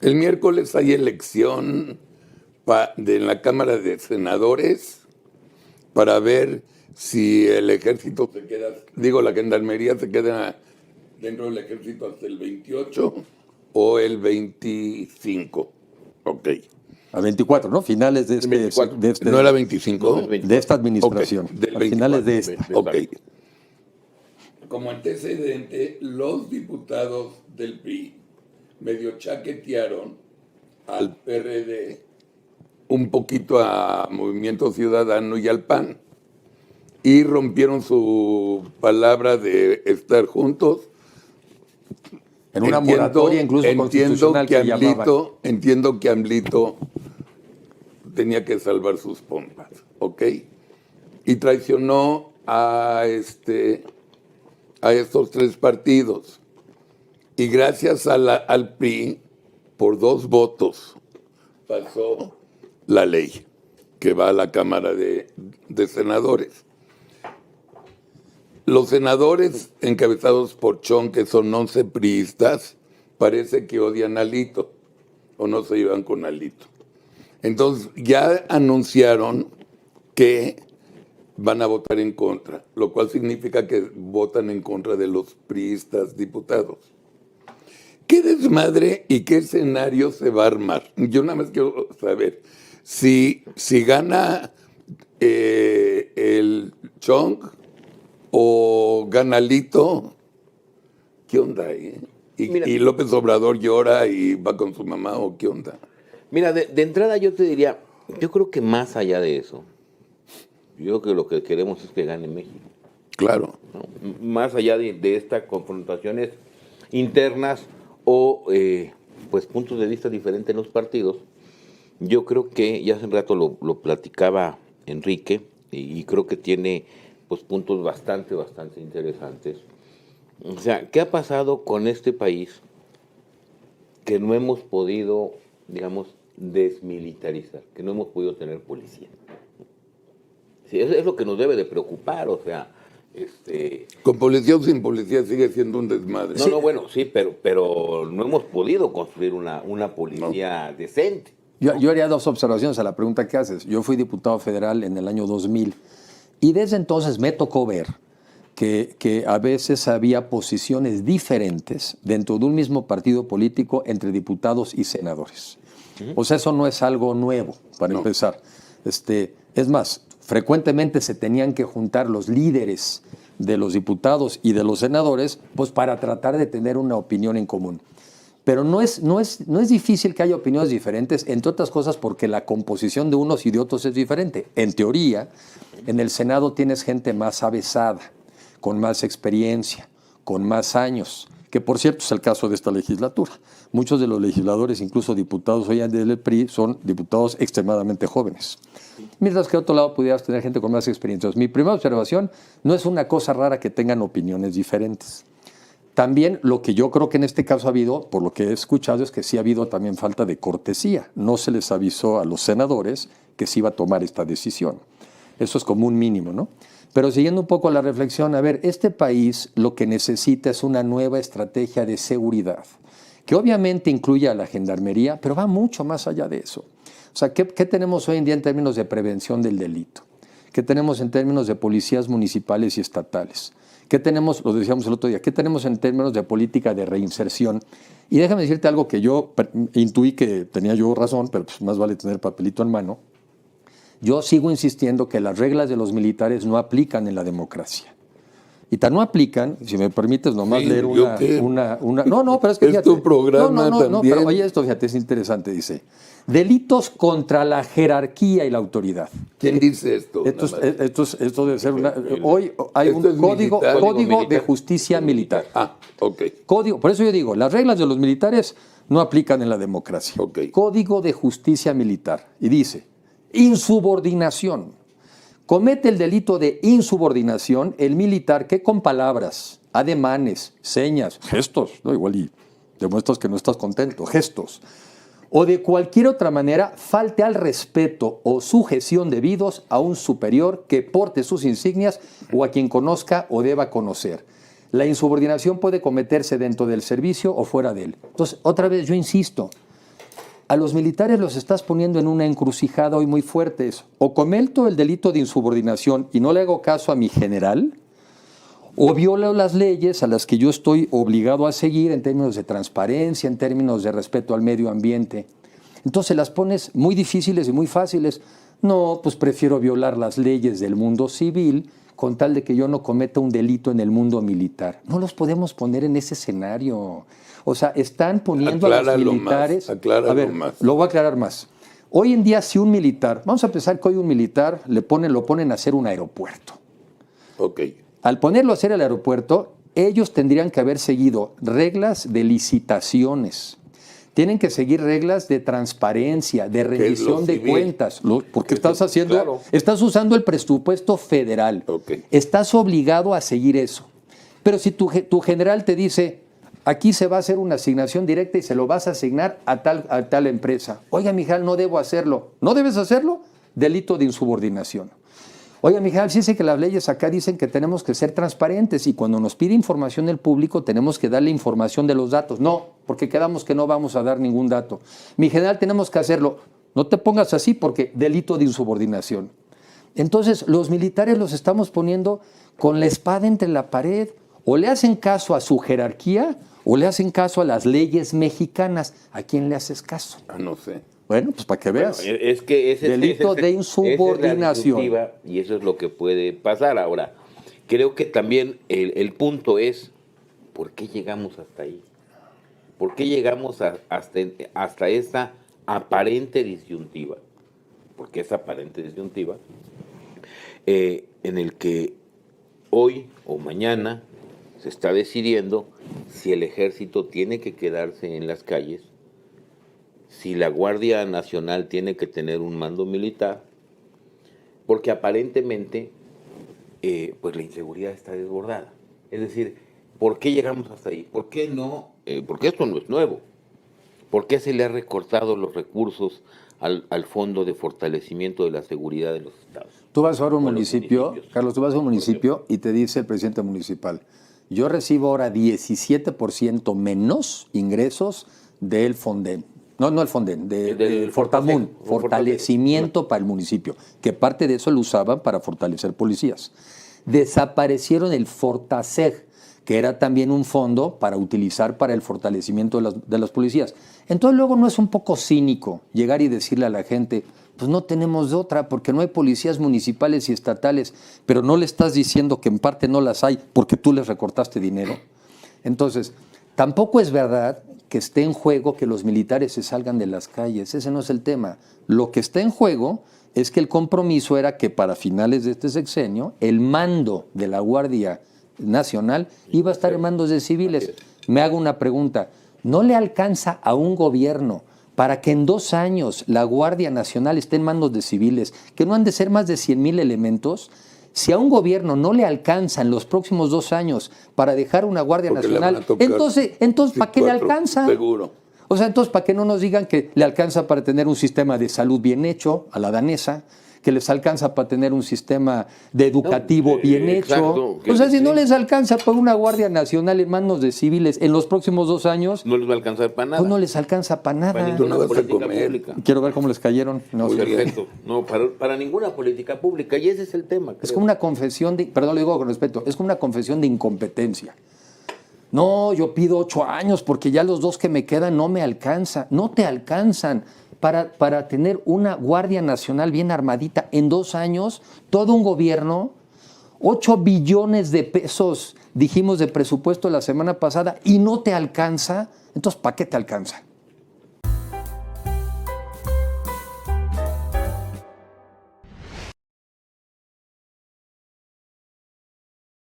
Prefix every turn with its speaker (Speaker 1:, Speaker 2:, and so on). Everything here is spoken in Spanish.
Speaker 1: El miércoles hay elección en la Cámara de Senadores para ver si el ejército se queda, la gendarmería se queda dentro del ejército hasta el 28 o el 25. Ok.
Speaker 2: A 24, ¿no? Finales de este
Speaker 1: ¿No era 25?
Speaker 2: No, de esta administración.
Speaker 1: Okay,
Speaker 2: finales de esta.
Speaker 1: Ok. Como antecedente, los diputados del PRI medio chaquetearon al PRD, un poquito a Movimiento Ciudadano y al PAN, y rompieron su palabra de estar juntos.
Speaker 2: En una moratoria incluso constitucional que llamaban.
Speaker 1: Entiendo que AMLito tenía que salvar sus pompas, ¿ok? Y traicionó a estos tres partidos. Y gracias al PRI, por 2 votos, pasó la ley que va a la Cámara de Senadores. Los senadores encabezados por Chong, que son 11 priistas, parece que odian a Alito, o no se llevan con Alito. Entonces ya anunciaron que van a votar en contra, lo cual significa que votan en contra de los priistas diputados. ¿Qué desmadre y qué escenario se va a armar? Yo nada más quiero saber si gana el Chong o gana Alito. ¿Qué onda ahí? ¿Y López Obrador llora y va con su mamá o qué onda?
Speaker 3: Mira, de entrada yo te diría, yo creo que más allá de eso, yo creo que lo que queremos es que gane México.
Speaker 1: Claro.
Speaker 3: ¿No? Más allá de estas confrontaciones internas o pues puntos de vista diferentes en los partidos, yo creo que ya hace un rato lo platicaba Enrique y creo que tiene pues puntos bastante interesantes. O sea, ¿qué ha pasado con este país que no hemos podido, digamos, desmilitarizar, que no hemos podido tener policía? Sí, eso es lo que nos debe de preocupar, o sea,
Speaker 1: Con policía o sin policía sigue siendo un desmadre.
Speaker 3: No, bueno, sí, pero no hemos podido construir una policía decente.
Speaker 2: Yo haría 2 observaciones a la pregunta que haces. Yo fui diputado federal en el año 2000 y desde entonces me tocó ver que a veces había posiciones diferentes dentro de un mismo partido político entre diputados y senadores. O sea, eso no es algo nuevo, para empezar. Es más, frecuentemente se tenían que juntar los líderes de los diputados y de los senadores pues para tratar de tener una opinión en común. Pero no es difícil que haya opiniones diferentes, entre otras cosas porque la composición de unos y de otros es diferente. En teoría, en el Senado tienes gente más avesada, con más experiencia, con más años, que por cierto es el caso de esta legislatura. Muchos de los legisladores, incluso diputados hoy del PRI, son diputados extremadamente jóvenes. Mientras que de otro lado pudieras tener gente con más experiencia. Mi primera observación, no es una cosa rara que tengan opiniones diferentes. También lo que yo creo que en este caso ha habido, por lo que he escuchado, es que sí ha habido también falta de cortesía. No se les avisó a los senadores que se iba a tomar esta decisión. Eso es como un mínimo, ¿no? Pero siguiendo un poco la reflexión, a ver, este país lo que necesita es una nueva estrategia de seguridad, que obviamente incluye a la gendarmería, pero va mucho más allá de eso. O sea, ¿qué tenemos hoy en día en términos de prevención del delito? ¿Qué tenemos en términos de policías municipales y estatales? ¿Qué tenemos, lo decíamos el otro día, qué tenemos en términos de política de reinserción? Y déjame decirte algo que yo intuí que tenía yo razón, pero pues más vale tener papelito en mano. Yo sigo insistiendo que las reglas de los militares no aplican en la democracia. Y tan no aplican, si me permites nomás leer una... No, pero es que...
Speaker 1: Es tu programa también.
Speaker 2: No, pero oye esto, fíjate, es interesante, dice. Delitos contra la jerarquía y la autoridad.
Speaker 1: ¿Quién dice esto?
Speaker 2: Esto debe ser una... Hoy hay un código de justicia militar.
Speaker 1: Ok.
Speaker 2: Por eso yo digo, las reglas de los militares no aplican en la democracia.
Speaker 1: Okay.
Speaker 2: Código de justicia militar. Y dice, insubordinación. Comete el delito de insubordinación el militar que con palabras, ademanes, señas, gestos, ¿no? Igual y demuestras que no estás contento, gestos, o de cualquier otra manera falte al respeto o sujeción debidos a un superior que porte sus insignias o a quien conozca o deba conocer. La insubordinación puede cometerse dentro del servicio o fuera de él. Entonces, otra vez yo insisto, a los militares los estás poniendo en una encrucijada hoy muy fuerte. O cometo el delito de insubordinación y no le hago caso a mi general, o violo las leyes a las que yo estoy obligado a seguir en términos de transparencia, en términos de respeto al medio ambiente. Entonces las pones muy difíciles y muy fáciles. No, pues prefiero violar las leyes del mundo civil con tal de que yo no cometa un delito en el mundo militar. No los podemos poner en ese escenario. O sea, están poniendo a los militares...
Speaker 1: Acláralo
Speaker 2: a ver,
Speaker 1: más.
Speaker 2: lo voy a aclarar más. Hoy en día, si un militar... Vamos a pensar que hoy un militar lo ponen a hacer un aeropuerto.
Speaker 1: Ok.
Speaker 2: Al ponerlo a hacer el aeropuerto, ellos tendrían que haber seguido reglas de licitaciones. Tienen que seguir reglas de transparencia, de rendición de cuentas, porque estás usando el presupuesto federal.
Speaker 1: Okay.
Speaker 2: Estás obligado a seguir eso. Pero si tu general te dice, aquí se va a hacer una asignación directa y se lo vas a asignar a tal empresa. Oiga, mi general, no debo hacerlo. ¿No debes hacerlo? Delito de insubordinación. Oiga, mi general, sí sé que las leyes acá dicen que tenemos que ser transparentes y cuando nos pide información el público tenemos que darle información de los datos. No, porque quedamos que no vamos a dar ningún dato. Mi general, tenemos que hacerlo. No te pongas así porque delito de insubordinación. Entonces, los militares los estamos poniendo con la espada entre la pared. O le hacen caso a su jerarquía o le hacen caso a las leyes mexicanas. ¿A quién le haces caso?
Speaker 1: No sé.
Speaker 2: Bueno, pues para que veas.
Speaker 3: Bueno, es que
Speaker 2: delito de insubordinación.
Speaker 3: Esa es la y eso es lo que puede pasar. Ahora, creo que también el punto es, ¿por qué llegamos hasta ahí? ¿Por qué llegamos hasta esta aparente disyuntiva? Porque esa aparente disyuntiva en el que hoy o mañana se está decidiendo si el ejército tiene que quedarse en las calles, si la Guardia Nacional tiene que tener un mando militar, porque aparentemente pues la inseguridad está desbordada. Es decir, ¿por qué llegamos hasta ahí? ¿Por qué no? Porque esto no es nuevo. ¿Por qué se le ha recortado los recursos al Fondo de Fortalecimiento de la Seguridad de los Estados?
Speaker 2: Tú vas a un municipio, Carlos, tú vas a un municipio y te dice el presidente municipal, yo recibo ahora 17% menos ingresos del Fonden. No el Fonden, del Fortamun, fortalecimiento para el municipio, que parte de eso lo usaban para fortalecer policías. Desaparecieron el Fortaseg, que era también un fondo para utilizar para el fortalecimiento de las policías. Entonces luego no es un poco cínico llegar y decirle a la gente, pues no tenemos de otra porque no hay policías municipales y estatales, pero no le estás diciendo que en parte no las hay porque tú les recortaste dinero. Entonces, tampoco es verdad que esté en juego que los militares se salgan de las calles. Ese no es el tema. Lo que está en juego es que el compromiso era que para finales de este sexenio el mando de la Guardia Nacional iba a estar en manos de civiles. Me hago una pregunta. ¿No le alcanza a un gobierno para que en 2 años la Guardia Nacional esté en manos de civiles, que no han de ser más de 100,000 elementos? Si a un gobierno no le alcanza en los próximos 2 años para dejar una Guardia Nacional, entonces ¿para qué le alcanza?
Speaker 1: Seguro.
Speaker 2: O sea, entonces, ¿para qué no nos digan que le alcanza para tener un sistema de salud bien hecho, a la danesa, que les alcanza para tener un sistema de educativo bien hecho? O sea, si no les alcanza para una Guardia Nacional en manos de civiles en los próximos 2 años...
Speaker 3: No les va a alcanzar para nada.
Speaker 2: Pues no les alcanza para nada.
Speaker 3: Para ninguna política pública.
Speaker 2: Quiero ver cómo les cayeron. No,
Speaker 3: perfecto. No, para ninguna política pública. Y ese es el tema.
Speaker 2: Es como una confesión de... Perdón, lo digo con respeto. Es como una confesión de incompetencia. No, yo pido 8 años porque ya los 2 que me quedan no me alcanzan. No te alcanzan. Para tener una Guardia Nacional bien armadita en 2 años, todo un gobierno, 8 billones de pesos, dijimos, de presupuesto la semana pasada, y no te alcanza, entonces, ¿para qué te alcanza?